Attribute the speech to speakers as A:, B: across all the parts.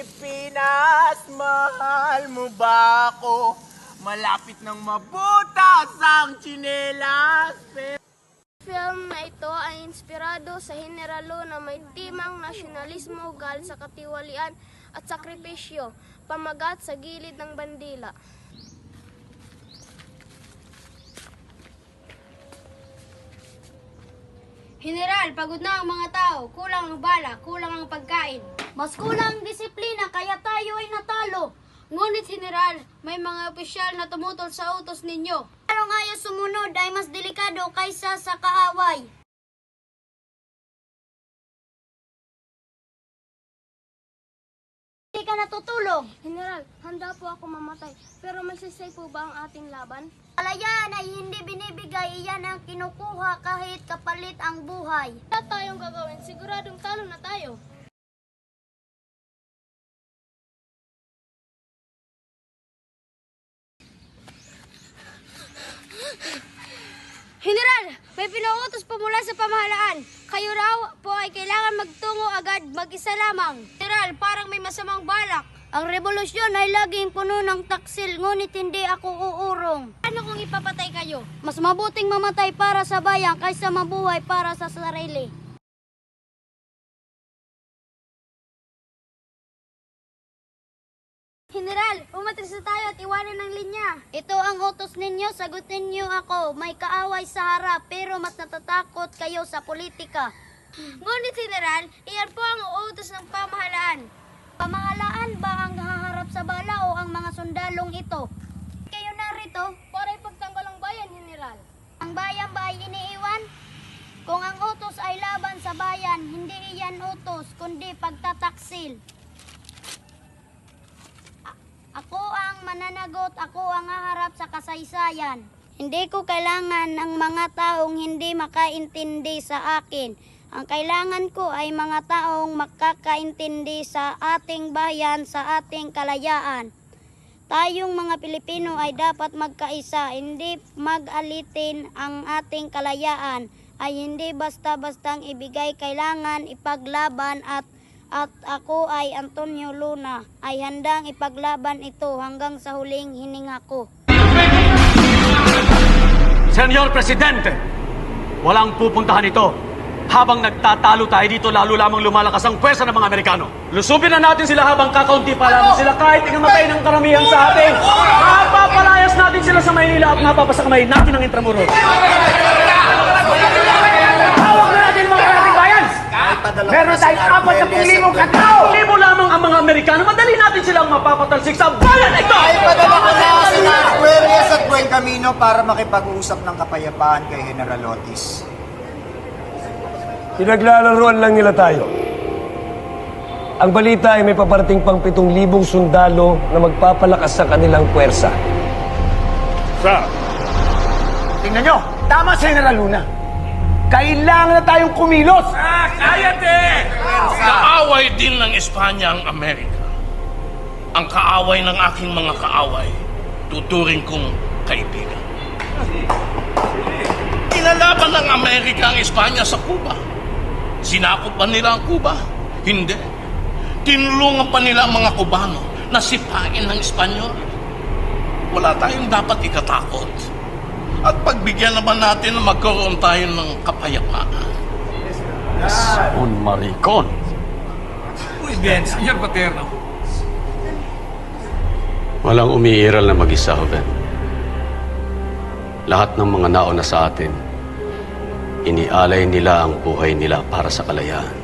A: Pilipinas, mahal mo ba ako? Malapit nang mabutas ang tsinelas.
B: Film na ito ay inspirado sa Generalo na may timang nasyonalismo, gal sa katiwalian at sakripisyo, pamagat sa gilid ng bandila.
C: General, pagod na ang mga tao. Kulang ang bala, kulang ang pagkain. Mas kulang ang disiplina, kaya tayo ay natalo. Ngunit, General, may mga opisyal na tumutol sa utos ninyo. Anong ayaw sumunod ay mas delikado kaysa sa kaaway. Hindi ka natutulog.
B: General, handa po ako mamatay, pero masisay po ba ang ating laban?
C: Kalayaan ay hindi binibigay, iyan ang kinukuha kahit kapalit ang buhay.
B: Wala tayong gagawin, siguradong talo na tayo.
C: General, may pinauutos po mula sa pamahalaan. Kayo raw po ay kailangan magtungo agad, mag-isa lamang. General, parang may masamang balak. Ang revolusyon ay laging puno ng taksil, ngunit hindi ako uurong. Ano kung ipapatay kayo? Mas mabuting mamatay para sa bayan kaysa mabuhay para sa sarili. General, umatras na tayo at iwanan ng linya. Ito ang utos ninyo, sagutin niyo ako. May kaaway sa harap, pero mas natatakot kayo sa politika. Ngunit, General, iyan po ang utos ng pamahalaan. Pamahalaan ba ang haharap sa bala o ang mga sundalong ito? Kayo narito?
B: Para ipagtanggol ang bayan, General.
C: Ang bayan ba ay iniiwan? Kung ang utos ay laban sa bayan, hindi iyan utos, kundi pagtataksil. Ako ang mananagot, ako ang haharap sa kasaysayan. Hindi ko kailangan ng mga taong hindi makaintindi sa akin. Ang kailangan ko ay mga taong makakaintindi sa ating bayan, sa ating kalayaan. Tayong mga Pilipino ay dapat magkaisa, hindi mag-alitin ang ating kalayaan, ay hindi basta-bastang ibigay, kailangan ipaglaban at ako ay Antonio Luna ay handang ipaglaban ito hanggang sa huling hininga ko.
D: Senyor Presidente, walang pupuntahan ito. Habang nagtatalo tayo dito, lalo lamang lumalakas ang pwersa ng mga Amerikano. Lusubin na natin sila habang kakaunti pa lamang sila kahit ikamatay ng karamihan sa atin. Mapapalayas natin sila sa Maynila at mapapasakamayin natin ang Intramuros. Hawak na natin mga karating bayan! Meron tayong 40,000 katao! Libo lamang ang mga Amerikano. Madali natin silang mapapatalsik sa bayan ito!
A: Ay, padala ko na sina Aquarius at Buen Camino para makipag-uusap ng kapayapaan kay General Otis.
E: Pinaglalaroan lang nila tayo. Ang balita ay may paparating pang 7,000 sundalo na magpapalakas sa kanilang puwersa.
A: Tingnan nyo, tama si General Luna. Kailangan na tayong kumilos!
F: Kayate! Kaaway din ng Espanya ang Amerika. Ang kaaway ng aking mga kaaway, tuturing kong kaibigan. Kinalaban ng Amerika ang Espanya sa Cuba. Sinakop ba nila ang Cuba? Hindi. Tinulungan pa nila ang mga Cubano na sipain ng Espanyol. Wala tayong dapat ikatakot. At pagbigyan naman natin na magkaroon tayo ng kapayapaan.
D: Un maricon.
G: Muy bien, señor Paterno.
D: Walang umiiral na mag-isa, Joven. Lahat ng mga nauna sa atin, inialay nila ang buhay nila para sa kalayaan.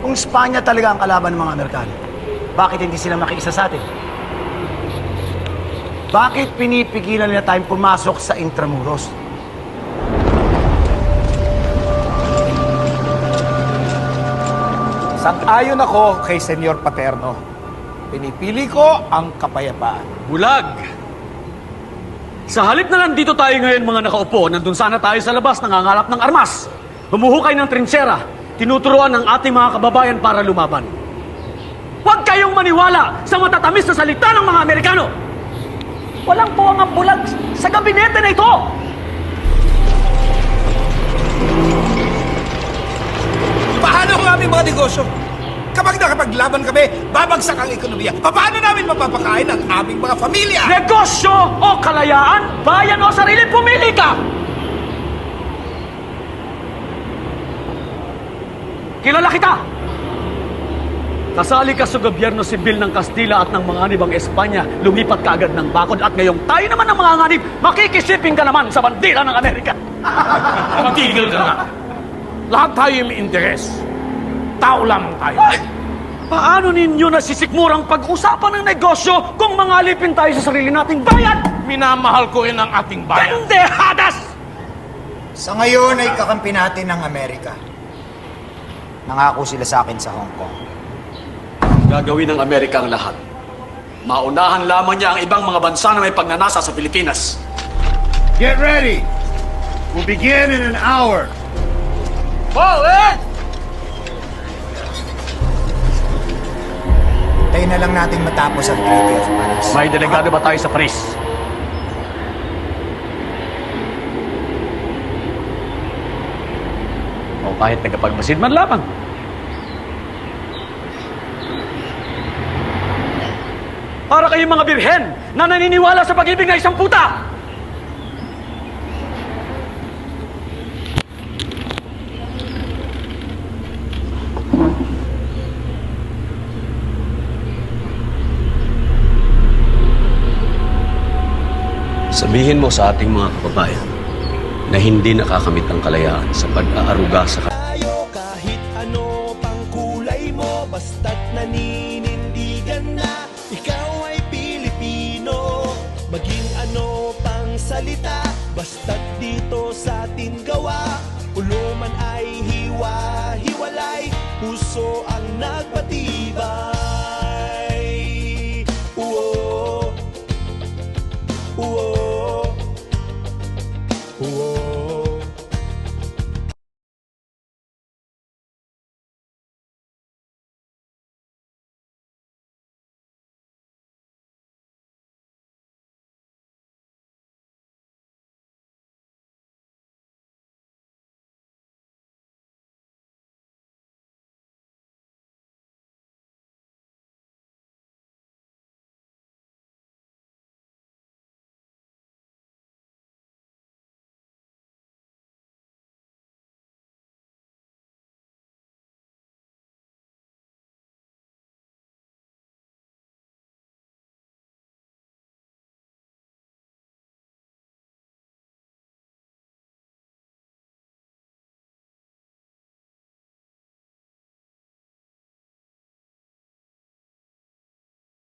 A: Kung Espanya talaga ang kalaban ng mga Amerikano, bakit hindi sila makiisa sa atin? Bakit pinipigilan nila tayong pumasok sa Intramuros? Sang-ayon ako kay Senyor Paterno. Pinipili ko ang kapayapaan.
D: Bulag! Sa halip na nandito tayo ngayon mga nakaupo, nandun sana tayo sa labas nangangalap ng armas. Humuhukay ng trinsyera, tinuturuan ng ating mga kababayan para lumaban. Huwag kayong maniwala sa matatamis na salita ng mga Amerikano! Walang puwang ang bulag sa gabinete na ito!
G: Paano ang aming mga negosyo?
H: Kapag nakapaglaban kami, babagsak ang ekonomiya. Paano namin mapapakain ang aming mga pamilya?
D: Negosyo o kalayaan? Bayan o sarili? Pumili ka! Kilala kita! Kasali ka sa gobyerno sibil ng Kastila at ng mga anibang Espanya, lumipat ka agad ng bakod at ngayong tayo naman ng mga anib, makikisiping ka naman sa bandila ng Amerika.
F: Tigil ka nga. Lahat tayo may interes. Tao lamang tayo.
D: Ay! Paano ninyo nasisikmurang pag-usapan ng negosyo kung mangalipin tayo sa sarili nating bayan?
F: Minamahal ko rin ang ating bayan.
D: Pendehadas!
I: Sa ngayon ay kakampi natin ng Amerika. Nangako sila sa akin sa Hong Kong.
D: Gagawin ng Amerika ang lahat. Maunahan lamang niya ang ibang mga bansa na may pagnanasa sa Pilipinas.
H: Get ready! We'll begin in an hour.
I: Tayo na lang natin matapos ang Treaty of Paris.
D: May delegado ba tayo sa Paris? O kahit nagapagmasid man lamang. Para kayong mga birhen na naniniwala sa pag-ibig na isang puta! Sabihin mo sa ating mga kababayan na hindi nakakamit ang kalayaan sa pag-aaruga sa
J: Tayo kahit ano pang kulay mo, basta't naninindigan na ikaw ay Pilipino. Maging ano pang salita, basta't dito sa atin gawa. Ulo man ay hiwa-hiwalay, puso ang nagbati.